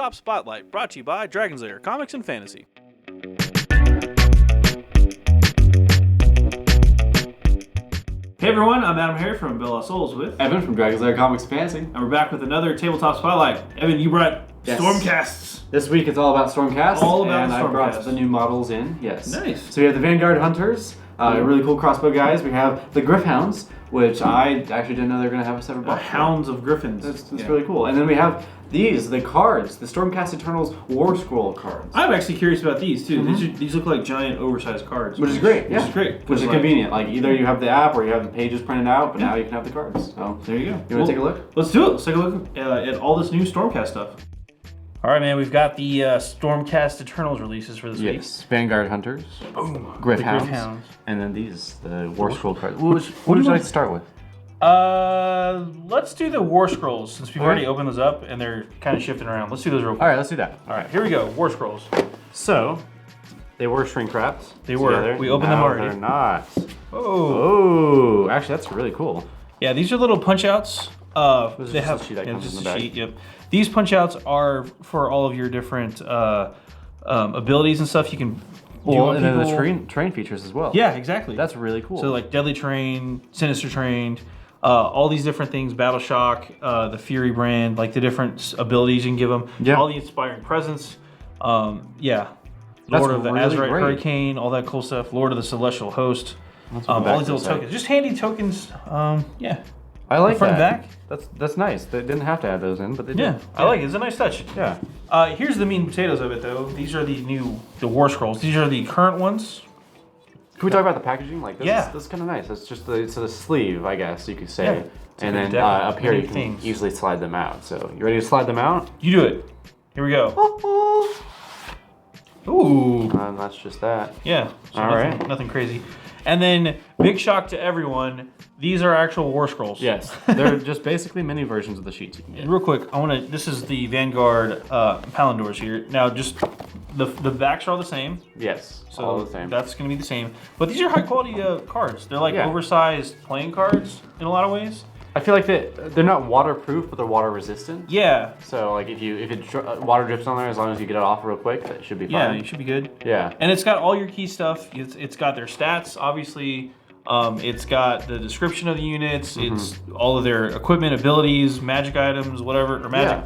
Tabletop Spotlight, brought to you by Dragon's Lair Comics and Fantasy. Hey everyone, I'm AdamHarry from Bella Souls with Evan from Dragon's Lair Comics and Fantasy. And we're back with another Tabletop Spotlight. Evan, you brought Stormcasts. This week it's all about Stormcast. All about and Stormcast. I brought the new models in, yes. Nice. So we have the Vanguard-Hunters, really cool crossbow guys. We have the Gryph-Hounds, which I actually didn't know they were going to have a separate box. Hounds of Griffins. That's really cool. And then we have these, the cards, the Stormcast Eternals Warscroll cards. I'm actually curious about these too. These look like giant oversized cards. Which is great, yeah. Which is great. Which is convenient. Like either you have the app or you have the pages printed out, but now you can have the cards. So there you go. You want to take a look? Let's do it. Let's take a look at all this new Stormcast stuff. All right, man. We've got the Stormcast Eternals releases for this week. Yes. Vanguard-Hunters. Boom. Gryph-Hounds. And then these, the Warscroll cards. What would you like to start with? Let's do the War Scrolls since we've already opened those up and they're kind of shifting around. Let's do those real quick. All right, let's do that. All right, here we go. War Scrolls. So, they were shrink wrapped. They were. Together. We opened them already. They're not. Oh. Actually, that's really cool. Yeah, these are little punch outs. This is They just have a sheet that comes just in the a bag. sheet. Yep. These punch outs are for all of your different abilities and stuff. You can. Well, and then the train features as well. Yeah, exactly. That's really cool. So like Deadly Train, Sinister Trained, all these different things, Battle Shock, the Fury brand, like the different abilities you can give them. Yeah. All the Inspiring Presence. Yeah. That's Lord of the really Azurite great. Hurricane, all that cool stuff. Lord of the Celestial Host. All back these to little the side. tokens. Just handy tokens. Yeah. I like front that. and back. That's nice. They didn't have to add those in, but they did. Yeah, I like it. It's a nice touch. Yeah. Here's the meat and potatoes of it, though. These are the War Scrolls. These are the current ones. Can we talk about the packaging? Like, this is kind of nice. It's just the sleeve, I guess you could say. Yeah. And then up here you can easily slide them out. So you ready to slide them out? You do it. Here we go. Ooh. And that's just that. Yeah. So All right. Nothing crazy. And then, big shock to everyone, these are actual War Scrolls. Yes. They're just basically mini versions of the sheets you can get. Real quick, this is the Vanguard Palandors here. Now, just the backs are all the same. Yes. So all the same. that's going to be the same. But these are high quality cards. They're like Yeah. oversized playing cards in a lot of ways. I feel like they're not waterproof, but they're water resistant. Yeah. So like if water drips on there, as long as you get it off real quick, that should be fine. Yeah, you should be good. Yeah. And it's got all your key stuff. It's got their stats, obviously. It's got the description of the units. It's all of their equipment, abilities, magic items, whatever, or magic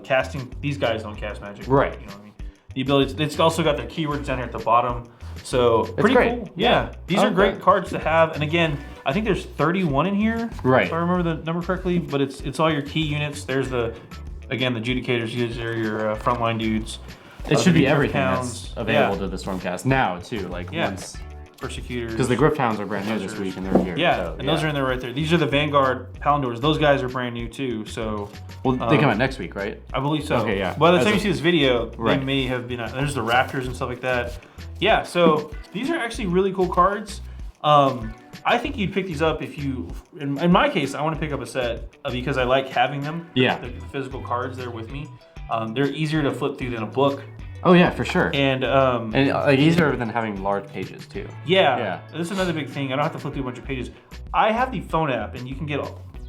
casting. These guys don't cast magic. Right. You know what I mean? The abilities. It's also got their keywords down here at the bottom. So pretty great. cool. Yeah. These are great cards to have. And again, I think there's 31 in here. Right. If I remember the number correctly. But it's all your key units. There's the Judicators. These are your frontline dudes. It should be everything Gryph-Hounds. that's available to the Stormcast now too. Like once. Persecutors. Because the Gryph-Hounds are brand new this week and they're here. Yeah, so, and those are in there right there. These are the Vanguard Palandors. Those guys are brand new too. So well, they come out next week, right? I believe so. Okay, yeah. By the time you see this video, Right. they may have been. There's the Raptors and stuff like that. Yeah. So these are actually really cool cards. I think you'd pick these up if you. In my case, I want to pick up a set because I like having them. Yeah. The physical cards there with me. They're easier to flip through than a book. Oh yeah, for sure. And like easier than having large pages too. Yeah. This is another big thing. I don't have to flip through a bunch of pages. I have the phone app, and you can get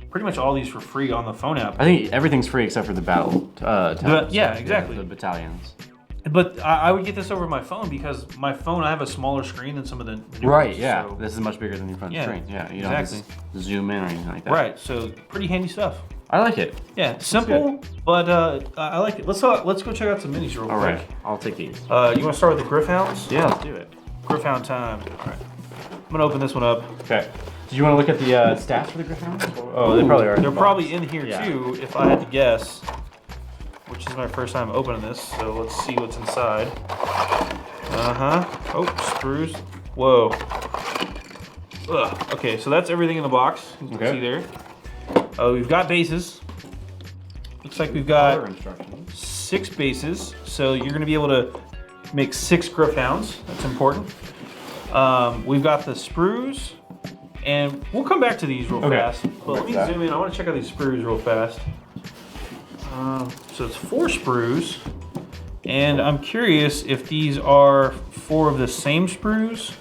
pretty much all these for free on the phone app. I think everything's free except for the battle tabs. Yeah, exactly. The battalions. But I would get this over my phone because my phone, I have a smaller screen than some of the new Right, ones, yeah. so- This is much bigger than your front screen. Yeah, you don't exactly. have to zoom in or anything like that. Right, so pretty handy stuff. I like it. Yeah, simple, but I like it. Let's go check out some minis real quick. All right, I'll take these. You want to start with the Gryph-Hounds? Yeah, let's do it. Gryph-Hound time. All right. I'm going to open this one up. Okay. Did you want to look at the stats for the Gryph-Hounds? Oh, they probably are. They're probably in here Yeah. too, if I had to guess. Which is my first time opening this, so let's see what's inside. Oh, sprues. Whoa. Ugh. Okay, so that's everything in the box. You can see there. Oh, we've got bases. Looks like we've got 6 bases, so you're going to be able to make 6 Gryph-Hounds. That's important. We've got the sprues, and we'll come back to these real fast. But let me zoom in. I want to check out these sprues real fast. So it's 4 sprues, and I'm curious if these are 4 of the same sprues.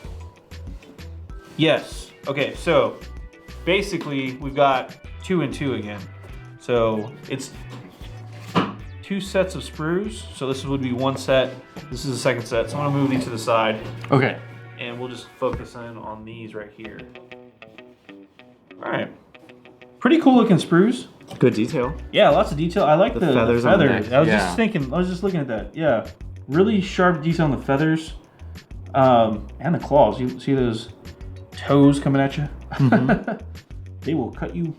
Yes. Okay, so basically we've got 2 and 2 again. So it's 2 2 sets of sprues. So this would be 1 set. This is the 2nd set. So I'm gonna move these to the side. Okay. And we'll just focus in on these right here. All right. Pretty cool looking sprues. Good detail. Yeah, lots of detail. I like the feathers. On the neck. I was just thinking, I was just looking at that. Yeah. Really sharp detail on the feathers. And the claws. You see those toes coming at you? Mm-hmm. They will cut you.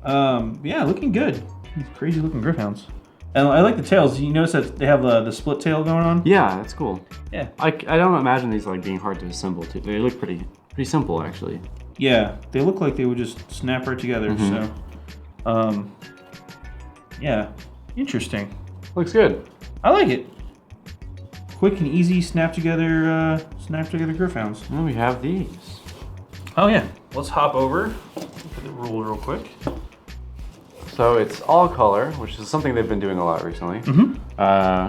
Yeah, looking good. These crazy looking Gryph-Hounds. And I like the tails. You notice that they have the split tail going on? Yeah, that's cool. Yeah. I don't imagine these like being hard to assemble too. They look pretty simple actually. Yeah, they look like they would just snap right together. So, yeah, interesting. Looks good. I like it. Quick and easy snap together Gryph-Hounds. And we have these. Oh yeah, let's hop over. Look at the rule real quick. So it's all color, which is something they've been doing a lot recently.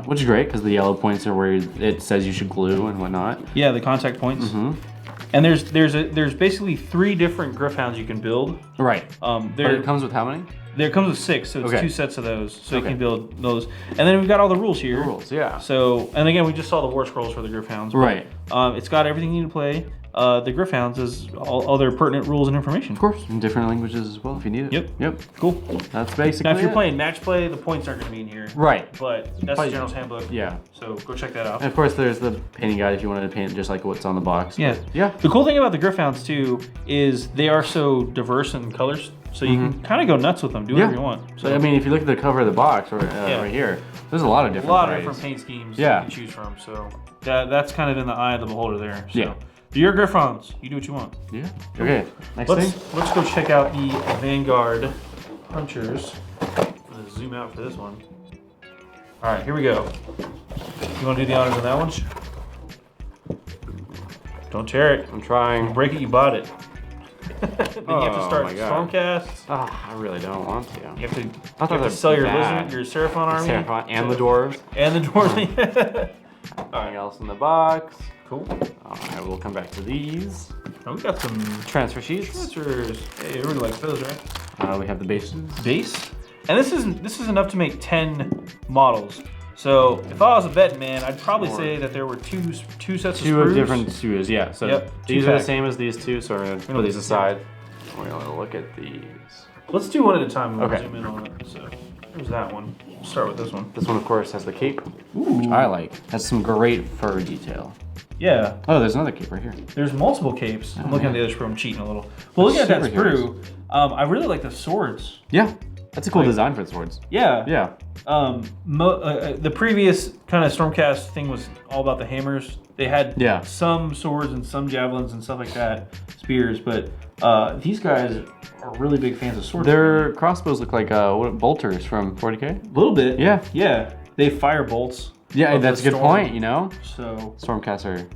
Which is great because the yellow points are where it says you should glue and whatnot. Yeah, the contact points. And there's basically 3 different Gryph-Hounds you can build. Right. But it comes with how many? There comes with 6, so it's 2 sets of those, so you can build those. And then we've got all the rules here. The rules, yeah. So, and again, we just saw the War Scrolls for the Gryph-Hounds. Right. It's got everything you need to play. The Gryph-Hounds is all their pertinent rules and information. Of course, in different languages as well if you need it. Yep. Cool. That's basically Now, if you're it. playing match play, the points aren't going to be in here. Right. But that's the General's Handbook. Yeah. So go check that out. And of course, there's the painting guide if you wanted to paint just like what's on the box. Yeah. Yeah. The cool thing about the Gryph-Hounds too is they are so diverse in colors, so you can kind of go nuts with them, do whatever you want. So I mean, if you look at the cover of the box right here, there's a lot of different different paint schemes you Yeah. can choose from. So that's kind of in the eye of the beholder there. So. Yeah. Your Gryph-Hounds, you do what you want. Yeah. Okay. Next Let's thing. let's go check out the Vanguard-Hunters. I'm gonna zoom out for this one. All right, here we go. You want to do the honors on that one? Don't tear it. I'm trying. You break it, you bought it. Then you have to start my God. Stormcast. I really don't want to. You have to, I thought they'd sell be your bad. lizard, your Seraphon army. Seraphon and the dwarves. And the dwarves. Anything else in the box? Cool. Alright, we'll come back to these. Oh, we got some Transfer sheets. transfers. Hey, everybody likes those, right? We have the bases. Base. And this is enough to make 10 models. So if I was a betting man, I'd probably say that there were two sets of Two sprues. different screws, yeah. So Yep, these are the pack. same as these two, so we're going to put these aside. We're going to look at these. Let's do one at a time and we'll Okay. zoom in on it. So there's that one. We'll start with this one. This one, of course, has the cape, Ooh. which I like. Has some great fur detail. Yeah. Oh, there's another cape right here. There's multiple capes. I'm looking at the other sprue. I'm cheating a little. Well, looking at that sprue, I really like the swords. Yeah, that's a cool design for the swords. Yeah. Yeah. The previous kind of Stormcast thing was all about the hammers. They had some swords and some javelins and stuff like that, spears, but these guys are really big fans of swords. Their crossbows look like bolters from 40K. A little bit. Yeah. Yeah. They fire bolts. Yeah, that's a good storm. point, you know? So Stormcast are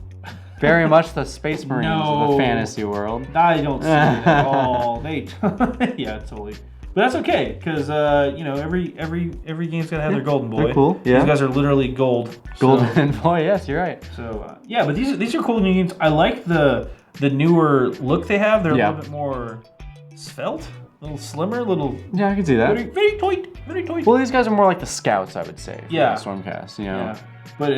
very much the Space Marines of the fantasy world. I don't see it at all. They, yeah, totally. But that's okay, because you know every game's gotta have their golden boy. They're cool. Yeah. These guys are literally gold. Golden boy. Yes, you're right. So yeah, but these are cool new games. I like the newer look they have. They're a little bit more svelte, a little slimmer, Yeah, I can see that. very tight, very tight. Well, these guys are more like the scouts, I would say. For Yeah. the Stormcast, you know. Yeah. But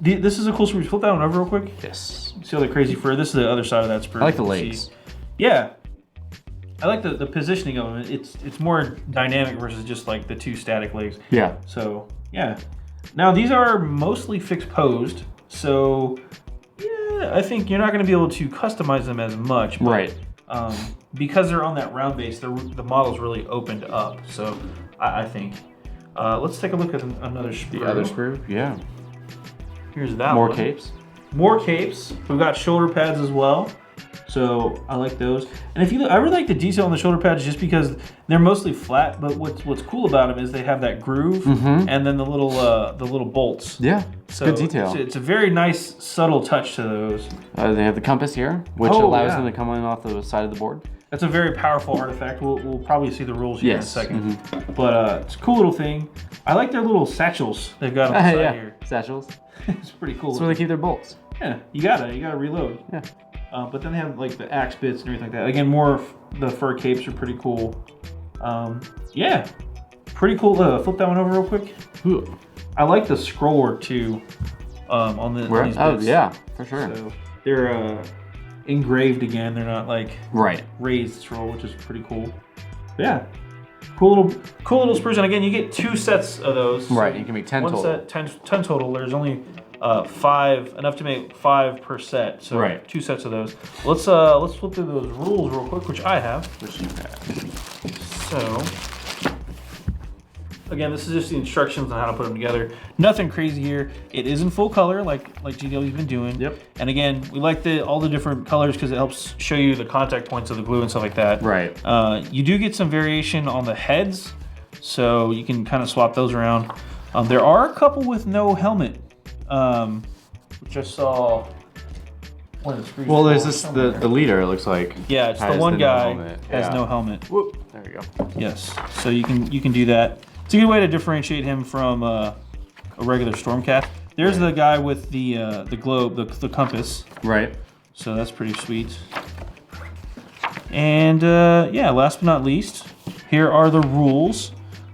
this is a cool sprue. Flip that one over real quick. Yes. See all the crazy fur. This is the other side of that sprue. I like the You legs. see. Yeah. I like the positioning of them. It's more dynamic versus just like the 2 static legs. Yeah. So yeah. Now these are mostly fixed posed. So yeah, I think you're not going to be able to customize them as much. But, Right. Because they're on that round base, the model's really opened up. So I think. Let's take a look at another sprue. The other sprue. Yeah. Here's that More one. capes. More capes. We've got shoulder pads as well. So I like those. And if you look, I really like the detail on the shoulder pads just because they're mostly flat, but what's cool about them is they have that groove and then the little bolts. Yeah. So good detail. It's a very nice subtle touch to those. They have the compass here, which allows them to come in off the side of the board. That's a very powerful artifact. We'll probably see the rules here in a second. But it's a cool little thing. I like their little satchels they've got on the side here. Satchels. It's pretty cool. That's where they keep their bolts. Yeah, you gotta reload. Yeah. But then they have like the axe bits and everything like that. Again, more of the fur capes are pretty cool. Yeah, pretty cool. Flip that one over real quick. Ooh. I like the scroll work too. On these bits. Oh yeah, for sure. So they're engraved again. They're not like raised scroll, which is pretty cool. But yeah, cool little sprues. And again, you get 2 sets of those. Right, you can make 10 total. One set, 10 total. There's only 5, enough to make 5 per set. So 2 sets of those. Let's flip through those rules real quick, which I have. Which you have. So. Again, this is just the instructions on how to put them together. Nothing crazy here. It is in full color, like GW's been doing. Yep. And again, we like all the different colors because it helps show you the contact points of the glue and stuff like that. Right. You do get some variation on the heads, so you can kind of swap those around. There are a couple with no helmet, which I saw. Well, there's the leader. It looks like. Yeah, it's the one guy has no helmet. Whoop. There we go. Yes. So you can do that. It's a good way to differentiate him from a regular Stormcast. There's the guy with the globe, the compass. Right. So that's pretty sweet. And yeah, last but not least, here are the rules.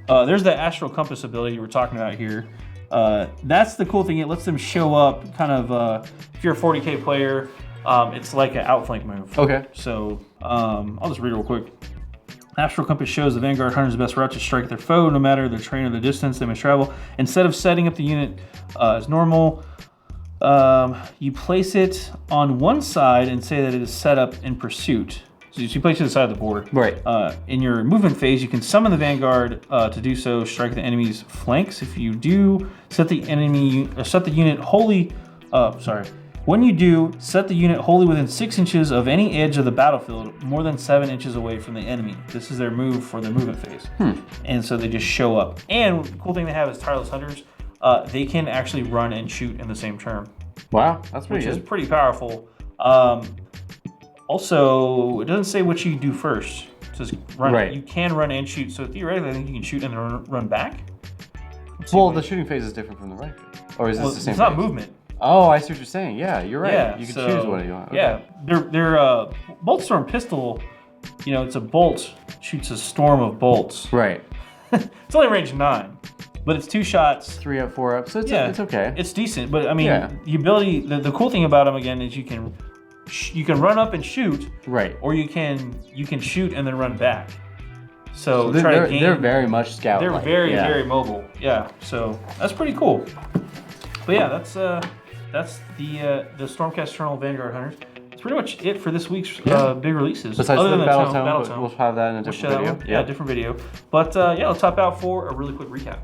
There's the astral compass ability we're talking about here. That's the cool thing. It lets them show up kind of, if you're a 40K player, it's like an outflank move. Okay. So I'll just read it real quick. Astral Compass shows the Vanguard-Hunters the best route to strike their foe, no matter their terrain or the distance they must travel. Instead of setting up the unit as normal, you place it on one side and say that it is set up in pursuit. So you place it to the side of the board. Right. In your movement phase, you can summon the Vanguard to do so, strike the enemy's flanks. If you do, set the unit wholly. When you do, set the unit wholly within 6 inches of any edge of the battlefield, more than 7 inches away from the enemy. This is their move for their movement phase. And so they just show up. And the cool thing they have is Tireless Hunters. They can actually run and shoot in the same turn. Wow, that's pretty good. Which is pretty powerful. Also, it doesn't say what you do first. It says run. Right. You can run and shoot. So theoretically, I think you can shoot and then run back. Well, the shooting phase is different from the right phase. Or is this the same It's not phase? Movement. Oh, I see what you're saying. Yeah, you're right. Yeah, you can choose what you want. Okay. Yeah, their bolt storm pistol, it's a bolt, shoots a storm of bolts. Right. It's only range 9, but it's 2 shots. 3 up, 4 up, so it's okay. It's decent, but I mean, the ability, the cool thing about them again is you can run up and shoot. Right. Or you can shoot and then run back. So they're very much scout. They're very mobile. Yeah. So that's pretty cool. But yeah, that's the Stormcast Eternal Vanguard-Hunters. That's pretty much it for this week's big releases. Besides the Battle Tome, we'll have that in a different video. Yeah, different video. But yeah, let's top out for a really quick recap.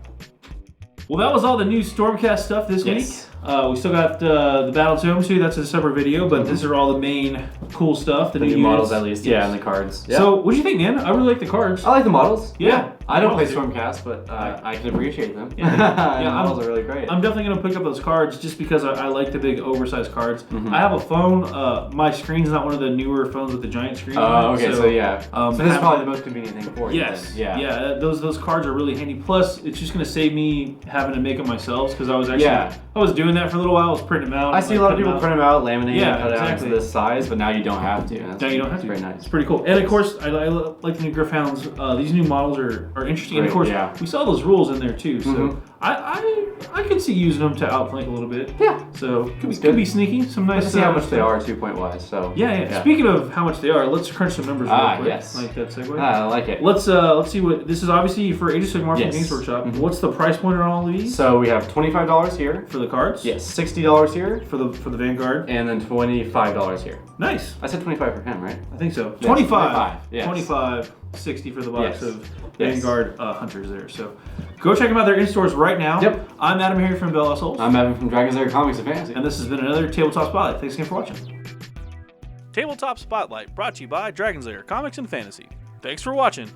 Well, that was all the new Stormcast stuff this week. We still got the Battle Tome too. That's a separate video, but these are all the main cool stuff. The new models, at least. Yeah, and the cards. Yeah. So, what do you think, man? I really like the cards. I like the models. Yeah. I don't play Stormcast, but I can appreciate them. Yeah, the models are really great. I'm definitely gonna pick up those cards just because I like the big oversized cards. I have a phone. My screen's not one of the newer phones with the giant screen. Oh, okay. So yeah. So this is probably the most convenient thing for you. Yes. Yeah. Yeah. Those cards are really handy. Plus, it's just gonna save me having to make them myself because I was actually I was doing that for a little while. I was printing them out. I see a lot of people print them out, laminate them, cut it out to this size, but now you don't have to. Now you don't have to. Very nice. It's pretty cool. And of course, I like the new Gryph-Hounds. These new models are interesting. And of course, we saw those rules in there too. So I could see using them to outflank a little bit. Yeah. So could be sneaky. Some nice. Let's see how much they are 2-point wise. So yeah. Speaking of how much they are, let's crunch some numbers real quick. Yes. Like that segue. I like it. Let's see what this is. Obviously for Age of Sigmar from Games Workshop. What's the price point on all of these? So we have $25 here for the cards. Yes. $60 here for the Vanguard, and then $25 here. Nice. I said 25 for him, right? I think so. Yes, 25. Yes. 25. 60 for the box of Vanguard Hunters there. So go check them out. They're in stores right now. Yep. I'm AdamHarry from Bell Souls. I'm Evan from Dragon's Lair Comics and Fantasy. And this has been another Tabletop Spotlight. Thanks again for watching. Tabletop Spotlight brought to you by Dragon's Lair Comics and Fantasy. Thanks for watching.